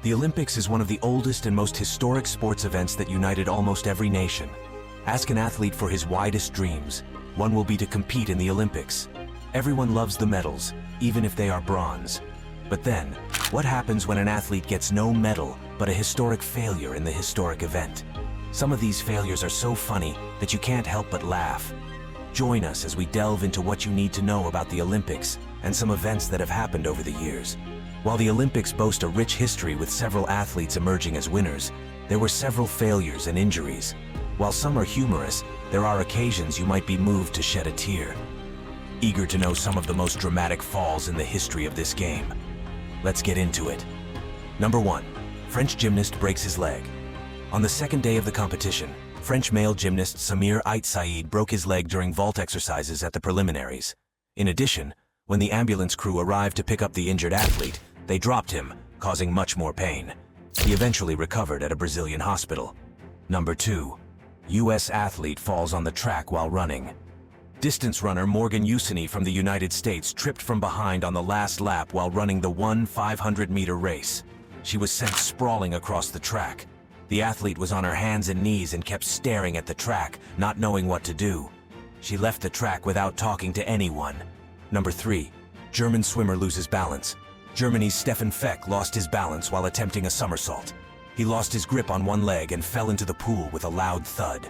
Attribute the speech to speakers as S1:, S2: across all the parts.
S1: The Olympics is one of the oldest and most historic sports events that united almost every nation. Ask an athlete for his widest dreams. One will be to compete in the Olympics. Everyone loves the medals, even if they are bronze. But then, what happens when an athlete gets no medal, but a historic failure in the historic event? Some of these failures are so funny that you can't help but laugh. Join us as we delve into what you need to know about the Olympics and some events that have happened over the years. While the Olympics boast a rich history with several athletes emerging as winners, there were several failures and injuries. While some are humorous, there are occasions you might be moved to shed a tear. Eager to know some of the most dramatic falls in the history of this game? Let's get into it. Number 1. French gymnast breaks his leg. On the second day of the competition, French male gymnast Samir Ait Said broke his leg during vault exercises at the preliminaries. In addition, when the ambulance crew arrived to pick up the injured athlete, they dropped him, causing much more pain. He eventually recovered at a Brazilian hospital. Number 2. U.S. athlete falls on the track while running. Distance runner Morgan Usini from the United States tripped from behind on the last lap while running the 500-meter race. She was sent sprawling across the track. The athlete was on her hands and knees and kept staring at the track, not knowing what to do. She left the track without talking to anyone. Number 3. German swimmer loses balance. Germany's Stefan Feck lost his balance while attempting a somersault. He lost his grip on one leg and fell into the pool with a loud thud.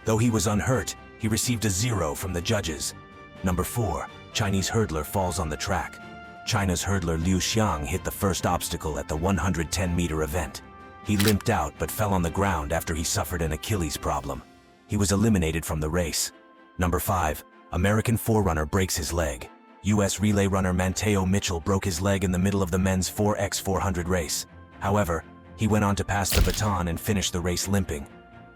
S1: Though he was unhurt, he received a 0 from the judges. Number 4. Chinese hurdler falls on the track. China's hurdler Liu Xiang hit the first obstacle at the 110-meter event. He limped out but fell on the ground after he suffered an Achilles problem. He was eliminated from the race. Number 5. American forerunner breaks his leg. U.S. relay runner Manteo Mitchell broke his leg in the middle of the men's 4x400 race. However, he went on to pass the baton and finish the race limping.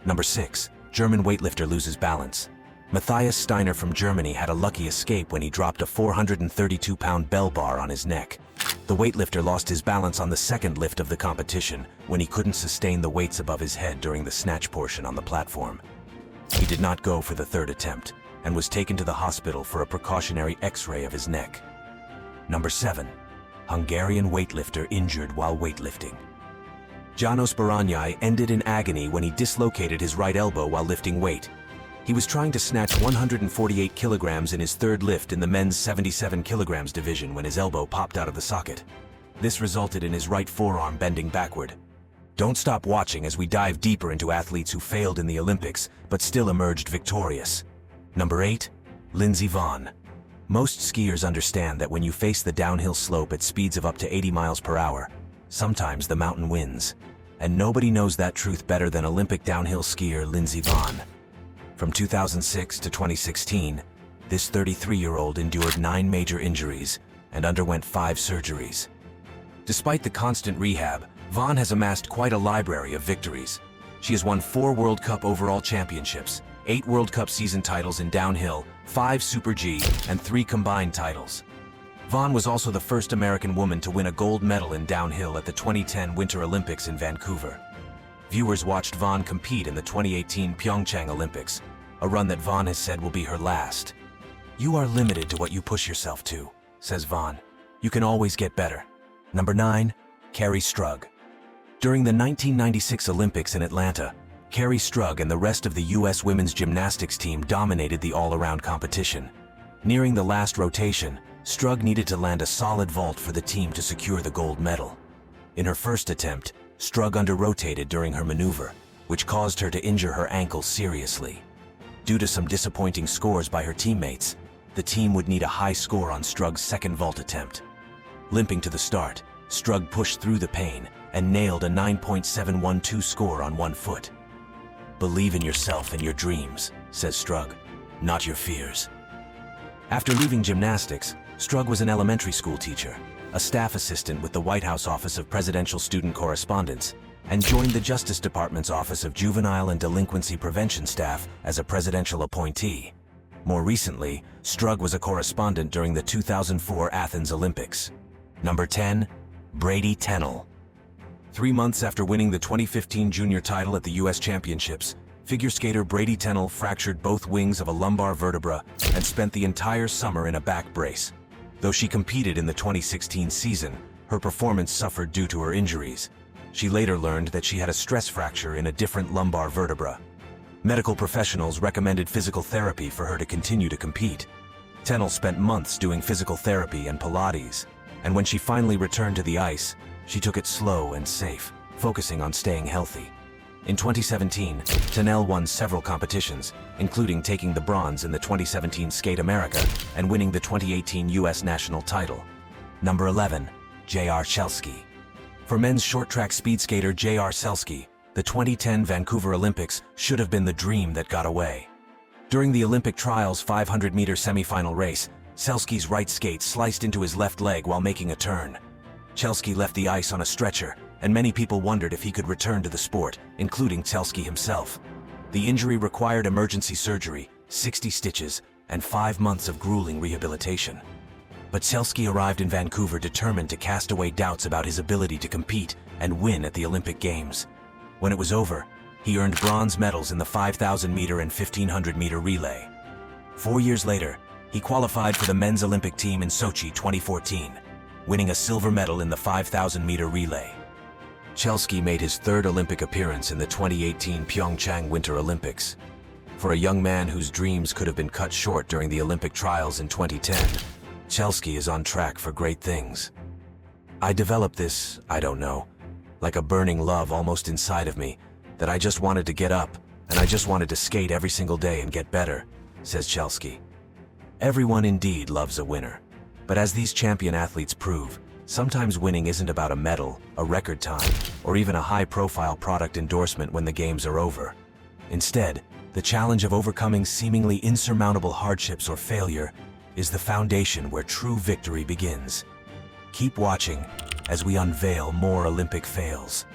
S1: Number 6. German weightlifter loses balance. Matthias Steiner from Germany had a lucky escape when he dropped a 432-pound bell bar on his neck. The weightlifter lost his balance on the second lift of the competition when he couldn't sustain the weights above his head during the snatch portion on the platform. He did not go for the third attempt and was taken to the hospital for a precautionary X-ray of his neck. Number 7. Hungarian weightlifter injured while weightlifting. Janos Baranyai ended in agony when he dislocated his right elbow while lifting weight. He was trying to snatch 148 kilograms in his third lift in the men's 77 kilograms division when his elbow popped out of the socket. This resulted in his right forearm bending backward. Don't stop watching as we dive deeper into athletes who failed in the Olympics but still emerged victorious. Number 8. Lindsey Vonn. Most skiers understand that when you face the downhill slope at speeds of up to 80 miles per hour, sometimes the mountain wins. And nobody knows that truth better than Olympic downhill skier Lindsey Vonn. From 2006 to 2016, this 33-year-old endured 9 major injuries and underwent 5 surgeries. Despite the constant rehab, Vonn has amassed quite a library of victories. She has won 4 World Cup overall championships, 8 World Cup season titles in downhill, 5 Super G, and 3 combined titles. Vonn was also the first American woman to win a gold medal in downhill at the 2010 Winter Olympics in Vancouver. Viewers watched Vonn compete in the 2018 Pyeongchang Olympics, a run that Vonn has said will be her last. "You are limited to what you push yourself to," says Vonn. "You can always get better." Number 9. Carrie Strug. During the 1996 Olympics in Atlanta, Carrie Strug and the rest of the U.S. women's gymnastics team dominated the all-around competition. Nearing the last rotation, Strug needed to land a solid vault for the team to secure the gold medal. In her first attempt, Strug under-rotated during her maneuver, which caused her to injure her ankle seriously. Due to some disappointing scores by her teammates, the team would need a high score on Strug's second vault attempt. Limping to the start, Strug pushed through the pain and nailed a 9.712 score on one foot. "Believe in yourself and your dreams," says Strug, "not your fears." After leaving gymnastics, Strug was an elementary school teacher, a staff assistant with the White House Office of Presidential Student Correspondence, and joined the Justice Department's Office of Juvenile and Delinquency Prevention staff as a presidential appointee. More recently, Strug was a correspondent during the 2004 Athens Olympics. Number 10. Brady Tennell. 3 months after winning the 2015 junior title at the U.S. Championships, figure skater Brady Tennell fractured both wings of a lumbar vertebra and spent the entire summer in a back brace. Though she competed in the 2016 season, her performance suffered due to her injuries. She later learned that she had a stress fracture in a different lumbar vertebra. Medical professionals recommended physical therapy for her to continue to compete. Tennell spent months doing physical therapy and Pilates, and when she finally returned to the ice, she took it slow and safe, focusing on staying healthy. In 2017, Tennell won several competitions, including taking the bronze in the 2017 Skate America and winning the 2018 U.S. national title. Number 11. J.R. Szelsky. For men's short track speed skater J.R. Szelsky, the 2010 Vancouver Olympics should have been the dream that got away. During the Olympic trials 500-meter semifinal race, Szelsky's right skate sliced into his left leg while making a turn. Szelsky left the ice on a stretcher, and many people wondered if he could return to the sport, including Szelsky himself. The injury required emergency surgery, 60 stitches, and 5 months of grueling rehabilitation. But Szelsky arrived in Vancouver determined to cast away doubts about his ability to compete and win at the Olympic Games. When it was over, he earned bronze medals in the 5,000-meter and 1,500-meter relay. 4 years later, he qualified for the men's Olympic team in Sochi 2014, winning a silver medal in the 5,000-meter relay. Szelsky made his third Olympic appearance in the 2018 Pyeongchang Winter Olympics. For a young man whose dreams could have been cut short during the Olympic trials in 2010, Szelsky is on track for great things. I developed this, I don't know, like a burning love almost inside of me, that I just wanted to get up, and I just wanted to skate every single day and get better, says Szelsky. Everyone indeed loves a winner. But as these champion athletes prove, sometimes winning isn't about a medal, a record time, or even a high-profile product endorsement when the games are over. Instead, the challenge of overcoming seemingly insurmountable hardships or failure is the foundation where true victory begins. Keep watching as we unveil more Olympic fails.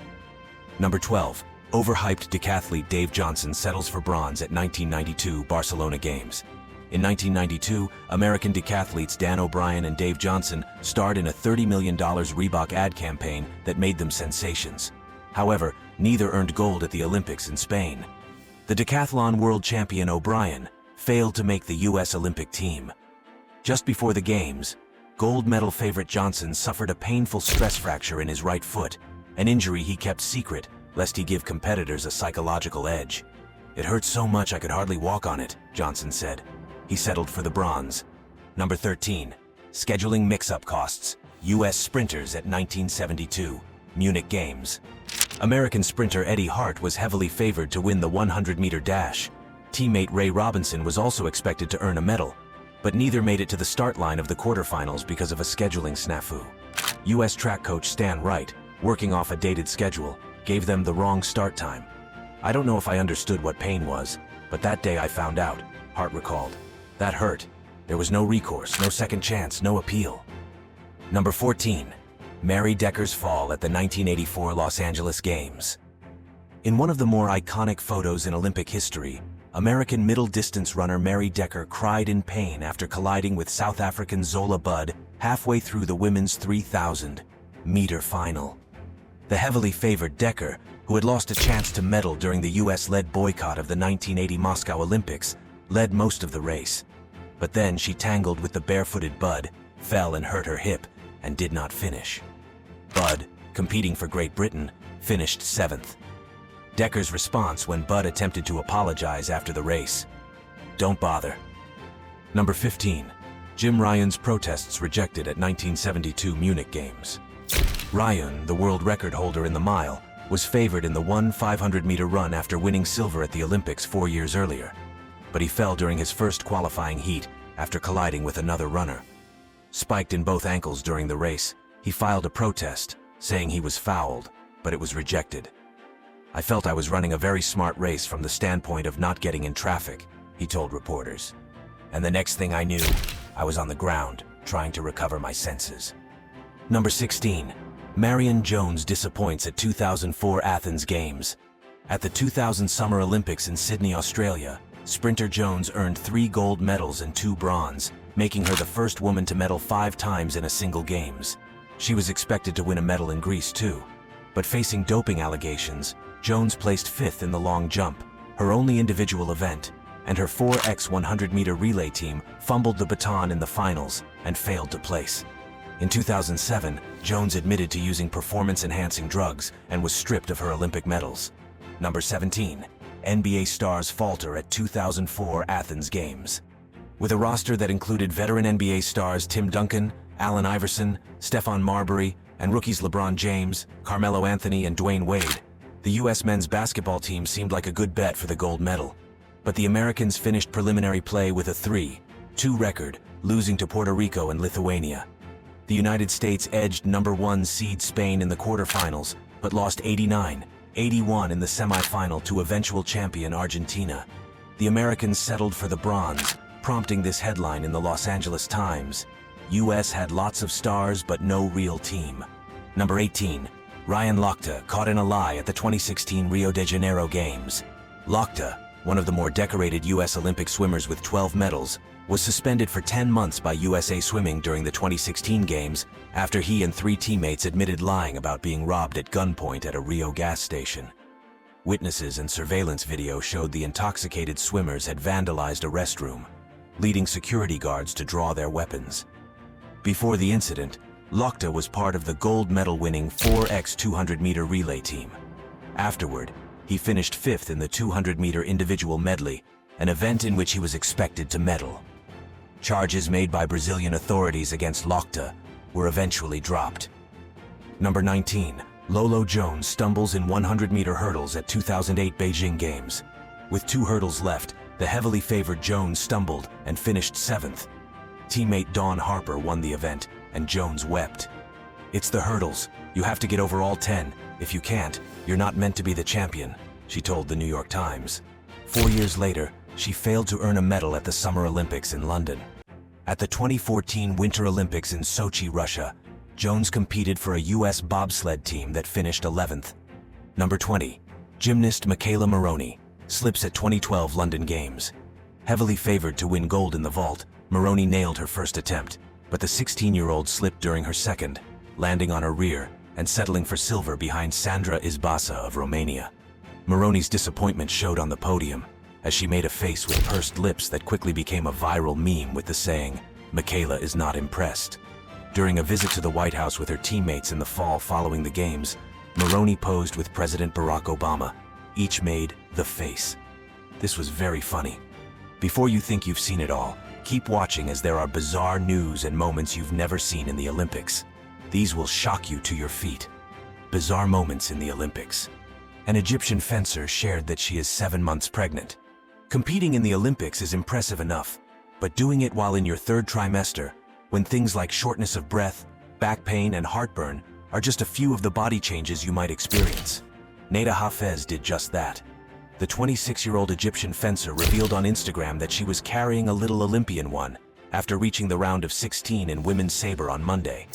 S1: Number 12. Overhyped decathlete Dave Johnson settles for bronze at 1992 Barcelona Games. In 1992, American decathletes Dan O'Brien and Dave Johnson starred in a $30 million Reebok ad campaign that made them sensations. However, neither earned gold at the Olympics in Spain. The decathlon world champion O'Brien failed to make the U.S. Olympic team. Just before the Games, gold medal favorite Johnson suffered a painful stress fracture in his right foot, an injury he kept secret lest he give competitors a psychological edge. "It hurt so much I could hardly walk on it," Johnson said. He settled for the bronze. Number 13. Scheduling mix-up costs U.S. sprinters at 1972 Munich Games. American sprinter Eddie Hart was heavily favored to win the 100-meter dash. Teammate Ray Robinson was also expected to earn a medal, but neither made it to the start line of the quarterfinals because of a scheduling snafu. U.S. track coach Stan Wright, working off a dated schedule, gave them the wrong start time. "I don't know if I understood what pain was, but that day I found out," Hart recalled. "That hurt. There was no recourse, no second chance, no appeal." Number 14. Mary Decker's fall at the 1984 Los Angeles Games. In one of the more iconic photos in Olympic history, American middle-distance runner Mary Decker cried in pain after colliding with South African Zola Budd halfway through the women's 3,000-meter final. The heavily favored Decker, who had lost a chance to medal during the U.S.-led boycott of the 1980 Moscow Olympics, led most of the race. But then she tangled with the barefooted Budd, fell and hurt her hip, and did not finish. Budd, competing for Great Britain, finished 7th. Decker's response when Budd attempted to apologize after the race: "Don't bother." Number 15. Jim Ryan's protests rejected at 1972 Munich Games. Ryan, the world record holder in the mile, was favored in the 500-meter run after winning silver at the Olympics 4 years earlier. But he fell during his first qualifying heat after colliding with another runner. Spiked in both ankles during the race, he filed a protest, saying he was fouled, but it was rejected. "I felt I was running a very smart race from the standpoint of not getting in traffic," he told reporters. "And the next thing I knew, I was on the ground, trying to recover my senses." Number 16. Marion Jones disappoints at 2004 Athens Games. At the 2000 Summer Olympics in Sydney, Australia, sprinter Jones earned 3 gold medals and 2 bronze, making her the first woman to medal 5 times in a single Games. She was expected to win a medal in Greece too. But facing doping allegations, Jones placed 5th in the long jump, her only individual event, and her 4x 100-meter relay team fumbled the baton in the finals and failed to place. In 2007, Jones admitted to using performance-enhancing drugs and was stripped of her Olympic medals. Number 17. NBA stars falter at 2004 Athens Games. With a roster that included veteran NBA stars Tim Duncan, Allen Iverson, Stephon Marbury, and rookies LeBron James, Carmelo Anthony, and Dwayne Wade, the U.S. men's basketball team seemed like a good bet for the gold medal. But the Americans finished preliminary play with a 3-2 record, losing to Puerto Rico and Lithuania. The United States edged number 1 seed Spain in the quarterfinals, but lost 89-81 in the semifinal to eventual champion Argentina. The Americans settled for the bronze, prompting this headline in the Los Angeles Times: U.S. had lots of stars but no real team. Number 18. Ryan Lochte caught in a lie at the 2016 Rio de Janeiro Games. Lochte, one of the more decorated U.S. Olympic swimmers with 12 medals, was suspended for 10 months by USA Swimming during the 2016 Games after he and 3 teammates admitted lying about being robbed at gunpoint at a Rio gas station. Witnesses and surveillance video showed the intoxicated swimmers had vandalized a restroom, leading security guards to draw their weapons. Before the incident, Lochte was part of the gold medal-winning 4x 200-meter relay team. Afterward, he finished 5th in the 200-meter individual medley, an event in which he was expected to medal. Charges made by Brazilian authorities against Lochte were eventually dropped. Number 19. Lolo Jones stumbles in 100-meter hurdles at 2008 Beijing Games. With 2 hurdles left, the heavily favored Jones stumbled and finished 7th. Teammate Dawn Harper won the event, and Jones wept. "It's the hurdles. You have to get over all 10. If you can't, you're not meant to be the champion," she told the New York Times. 4 years later, she failed to earn a medal at the Summer Olympics in London. At the 2014 Winter Olympics in Sochi, Russia, Jones competed for a U.S. bobsled team that finished 11th. Number 20. Gymnast Michaela Maroney slips at 2012 London Games. Heavily favored to win gold in the vault, Maroney nailed her first attempt, but the 16-year-old slipped during her second, landing on her rear and settling for silver behind Sandra Izbasa of Romania. Maroney's disappointment showed on the podium, as she made a face with pursed lips that quickly became a viral meme with the saying, "Michaela is not impressed." During a visit to the White House with her teammates in the fall following the Games, Maroney posed with President Barack Obama. Each made the face. This was very funny. Before you think you've seen it all, keep watching, as there are bizarre news and moments you've never seen in the Olympics. These will shock you to your feet. Bizarre moments in the Olympics. An Egyptian fencer shared that she is 7 months pregnant. Competing in the Olympics is impressive enough, but doing it while in your 3rd trimester, when things like shortness of breath, back pain, and heartburn are just a few of the body changes you might experience. Neda Hafez did just that. The 26-year-old Egyptian fencer revealed on Instagram that she was carrying a little Olympian one after reaching the round of 16 in women's saber on Monday.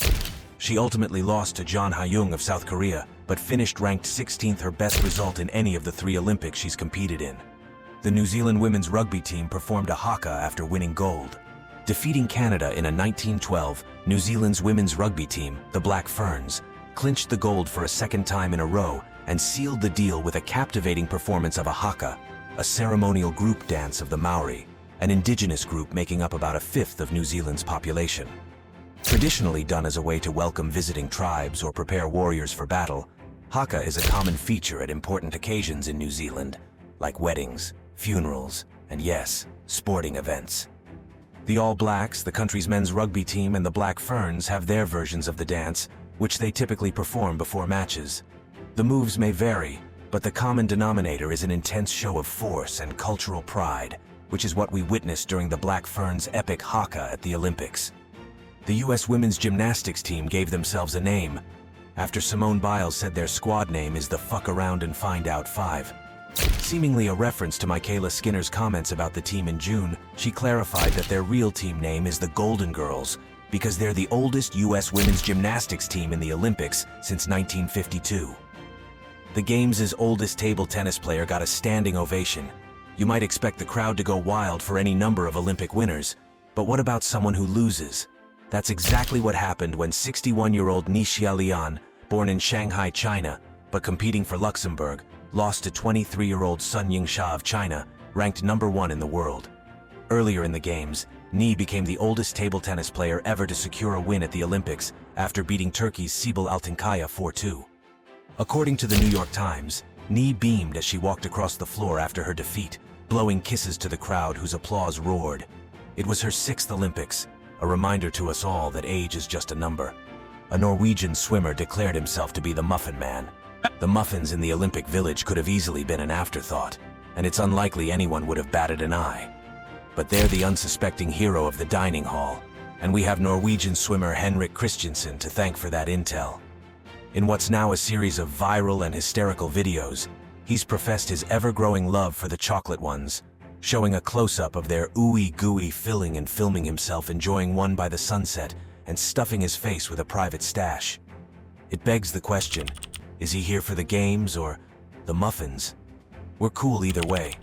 S1: She ultimately lost to Jeon Ha-young of South Korea, but finished ranked 16th, her best result in any of the 3 Olympics she's competed in. The New Zealand women's rugby team performed a haka after winning gold. Defeating Canada in a 1912, New Zealand's women's rugby team, the Black Ferns, clinched the gold for a 2nd time in a row and sealed the deal with a captivating performance of a haka, a ceremonial group dance of the Maori, an indigenous group making up about 1/5 of New Zealand's population. Traditionally done as a way to welcome visiting tribes or prepare warriors for battle, haka is a common feature at important occasions in New Zealand, like weddings, funerals, and yes, sporting events. The All Blacks, the country's men's rugby team, and the Black Ferns have their versions of the dance, which they typically perform before matches. The moves may vary, but the common denominator is an intense show of force and cultural pride, which is what we witnessed during the Black Ferns' epic haka at the Olympics. The U.S. women's gymnastics team gave themselves a name, after Simone Biles said their squad name is the Fuck Around and Find Out 5. Seemingly a reference to Michaela Skinner's comments about the team in June, she clarified that their real team name is the Golden Girls, because they're the oldest U.S. women's gymnastics team in the Olympics since 1952. The Games' oldest table tennis player got a standing ovation. You might expect the crowd to go wild for any number of Olympic winners, but what about someone who loses? That's exactly what happened when 61-year-old Nixia Lian, born in Shanghai, China, but competing for Luxembourg, lost to 23-year-old Sun Yingsha of China, ranked number 1 in the world. Earlier in the Games, Ni became the oldest table tennis player ever to secure a win at the Olympics after beating Turkey's Sibel Altınkaya 4-2. According to the New York Times, Ni beamed as she walked across the floor after her defeat, blowing kisses to the crowd whose applause roared. It was her 6th Olympics, a reminder to us all that age is just a number. A Norwegian swimmer declared himself to be the Muffin Man. The muffins in the Olympic Village could have easily been an afterthought, and it's unlikely anyone would have batted an eye. But they're the unsuspecting hero of the dining hall, and we have Norwegian swimmer Henrik Christiansen to thank for that intel. In what's now a series of viral and hysterical videos, he's professed his ever-growing love for the chocolate ones, showing a close-up of their ooey-gooey filling and filming himself enjoying one by the sunset and stuffing his face with a private stash. It begs the question, is he here for the games or the muffins? We're cool either way.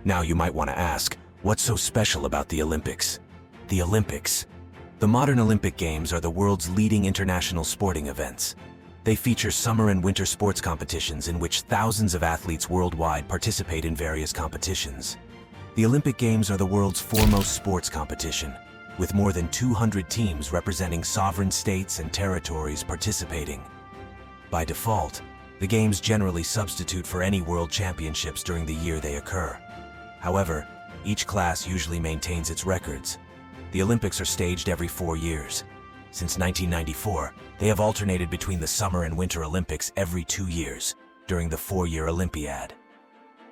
S1: Now you might want to ask, what's so special about the Olympics? The Olympics. The modern Olympic Games are the world's leading international sporting events. They feature summer and winter sports competitions in which thousands of athletes worldwide participate in various competitions. The Olympic Games are the world's foremost sports competition, with more than 200 teams representing sovereign states and territories participating. By default, the Games generally substitute for any world championships during the year they occur. However, each class usually maintains its records. The Olympics are staged every 4 years. Since 1994, they have alternated between the Summer and Winter Olympics every 2 years, during the 4-year Olympiad.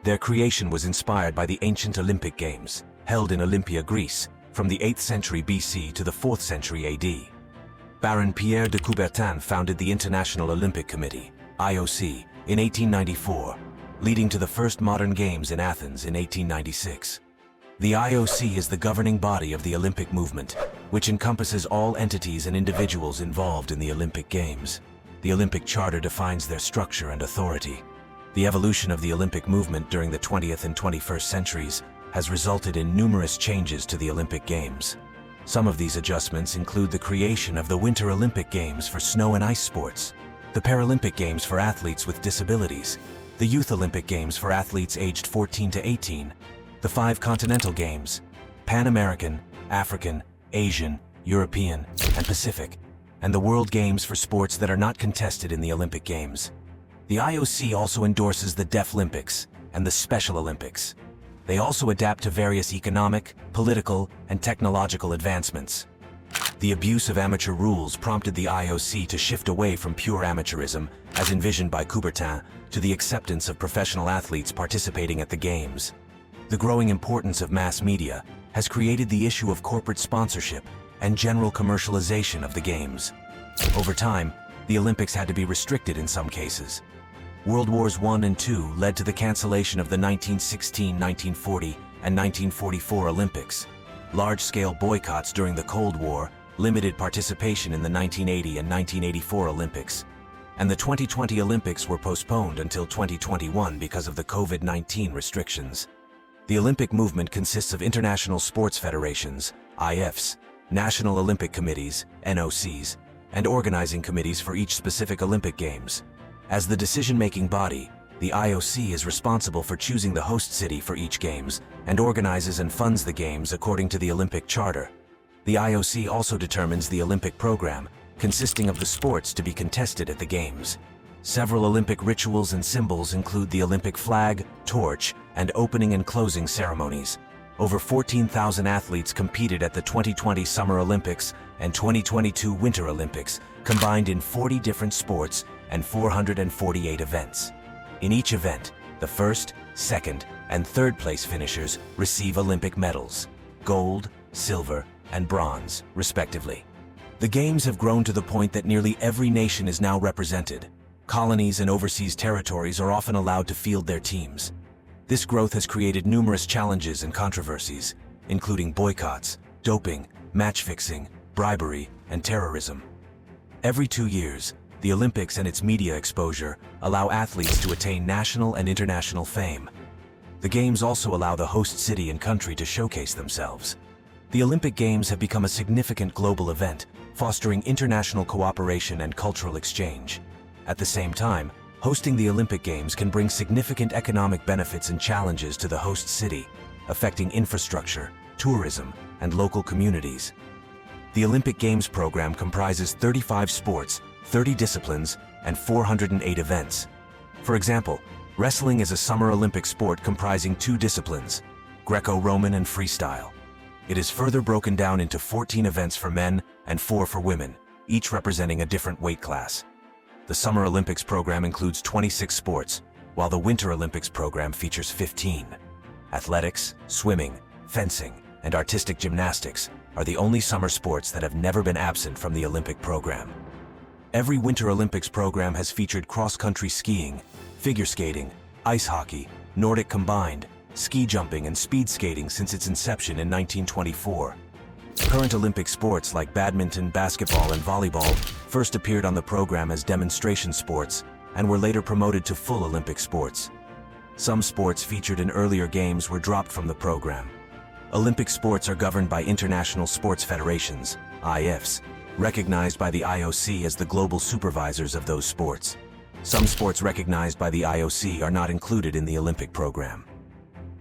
S1: Their creation was inspired by the ancient Olympic Games, held in Olympia, Greece, from the 8th century BC to the 4th century AD. Baron Pierre de Coubertin founded the International Olympic Committee, IOC, in 1894, leading to the first modern Games in Athens in 1896. The IOC is the governing body of the Olympic movement, which encompasses all entities and individuals involved in the Olympic Games. The Olympic Charter defines their structure and authority. The evolution of the Olympic movement during the 20th and 21st centuries has resulted in numerous changes to the Olympic Games. Some of these adjustments include the creation of the Winter Olympic Games for snow and ice sports, the Paralympic Games for athletes with disabilities, the Youth Olympic Games for athletes aged 14 to 18, the 5 Continental Games, Pan American, African, Asian, European, and Pacific, and the World Games for sports that are not contested in the Olympic Games. The IOC also endorses the Deaflympics and the Special Olympics. They also adapt to various economic, political, and technological advancements. The abuse of amateur rules prompted the IOC to shift away from pure amateurism, as envisioned by Coubertin, to the acceptance of professional athletes participating at the Games. The growing importance of mass media has created the issue of corporate sponsorship and general commercialization of the Games. Over time, the Olympics had to be restricted in some cases. World Wars I and II led to the cancellation of the 1916, 1940, and 1944 Olympics. Large-scale boycotts during the Cold War limited participation in the 1980 and 1984 Olympics, and the 2020 Olympics were postponed until 2021 because of the COVID-19 restrictions. The Olympic movement consists of international sports federations, IFs, national Olympic committees, NOCs, and organizing committees for each specific Olympic Games. As the decision-making body, the IOC is responsible for choosing the host city for each Games and organizes and funds the Games according to the Olympic Charter. The IOC also determines the Olympic program, consisting of the sports to be contested at the Games. Several Olympic rituals and symbols include the Olympic flag, torch, and opening and closing ceremonies. Over 14,000 athletes competed at the 2020 Summer Olympics and 2022 Winter Olympics, combined in 40 different sports and 448 events. In each event, the first, second, and third place finishers receive Olympic medals, gold, silver, and bronze, respectively. The Games have grown to the point that nearly every nation is now represented. Colonies and overseas territories are often allowed to field their teams. This growth has created numerous challenges and controversies, including boycotts, doping, match fixing, bribery, and terrorism. Every 2 years, the Olympics and its media exposure allow athletes to attain national and international fame. The Games also allow the host city and country to showcase themselves. The Olympic Games have become a significant global event, fostering international cooperation and cultural exchange. At the same time, hosting the Olympic Games can bring significant economic benefits and challenges to the host city, affecting infrastructure, tourism, and local communities. The Olympic Games program comprises 35 sports, 30 disciplines, and 408 events. For example, wrestling is a Summer Olympic sport comprising 2 disciplines, Greco-Roman and freestyle. It is further broken down into 14 events for men and 4 for women, each representing a different weight class. The Summer Olympics program includes 26 sports, while the Winter Olympics program features 15. Athletics, swimming, fencing, and artistic gymnastics are the only summer sports that have never been absent from the Olympic program. Every Winter Olympics program has featured cross-country skiing, figure skating, ice hockey, Nordic combined, ski jumping, and speed skating since its inception in 1924. Current Olympic sports like badminton, basketball, and volleyball first appeared on the program as demonstration sports and were later promoted to full Olympic sports. Some sports featured in earlier games were dropped from the program. Olympic sports are governed by international sports federations, IFs, recognized by the IOC as the global supervisors of those sports. Some sports recognized by the IOC are not included in the Olympic program.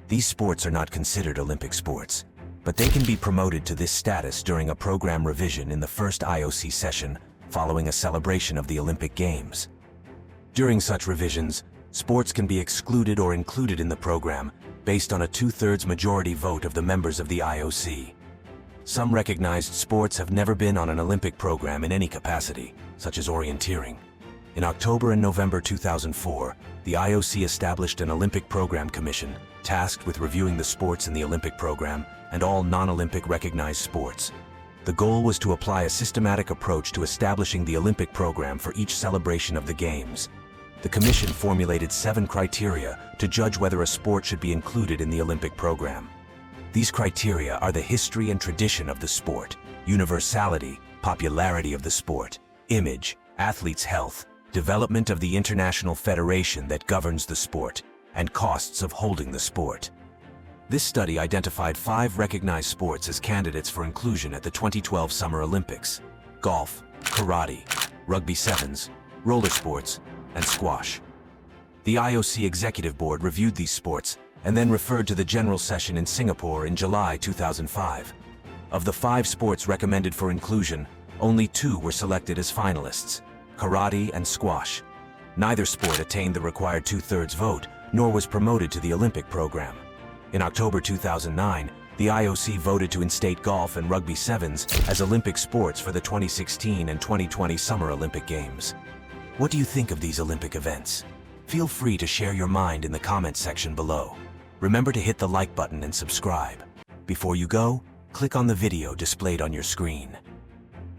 S1: These sports are not considered Olympic sports, but they can be promoted to this status during a program revision in the first IOC session following a celebration of the Olympic Games. During such revisions, sports can be excluded or included in the program based on a 2/3 majority vote of the members of the IOC. Some recognized sports have never been on an Olympic program in any capacity, such as orienteering. In October and November 2004, the IOC established an Olympic Program Commission tasked with reviewing the sports in the Olympic program and all non-Olympic recognized sports. The goal was to apply a systematic approach to establishing the Olympic program for each celebration of the Games. The Commission formulated 7 criteria to judge whether a sport should be included in the Olympic program. These criteria are the history and tradition of the sport, universality, popularity of the sport, image, athletes' health, development of the international federation that governs the sport, and costs of holding the sport. This study identified 5 recognized sports as candidates for inclusion at the 2012 Summer Olympics: golf, karate, rugby sevens, roller sports, and squash. The IOC Executive Board reviewed these sports and then referred to the General Session in Singapore in July 2005. Of the 5 sports recommended for inclusion, only 2 were selected as finalists: karate and squash. Neither sport attained the required 2/3 vote, nor was promoted to the Olympic program. In October 2009, the IOC voted to instate golf and rugby sevens as Olympic sports for the 2016 and 2020 Summer Olympic Games. What do you think of these Olympic events? Feel free to share your mind in the comments section below. Remember to hit the like button and subscribe. Before you go, click on the video displayed on your screen.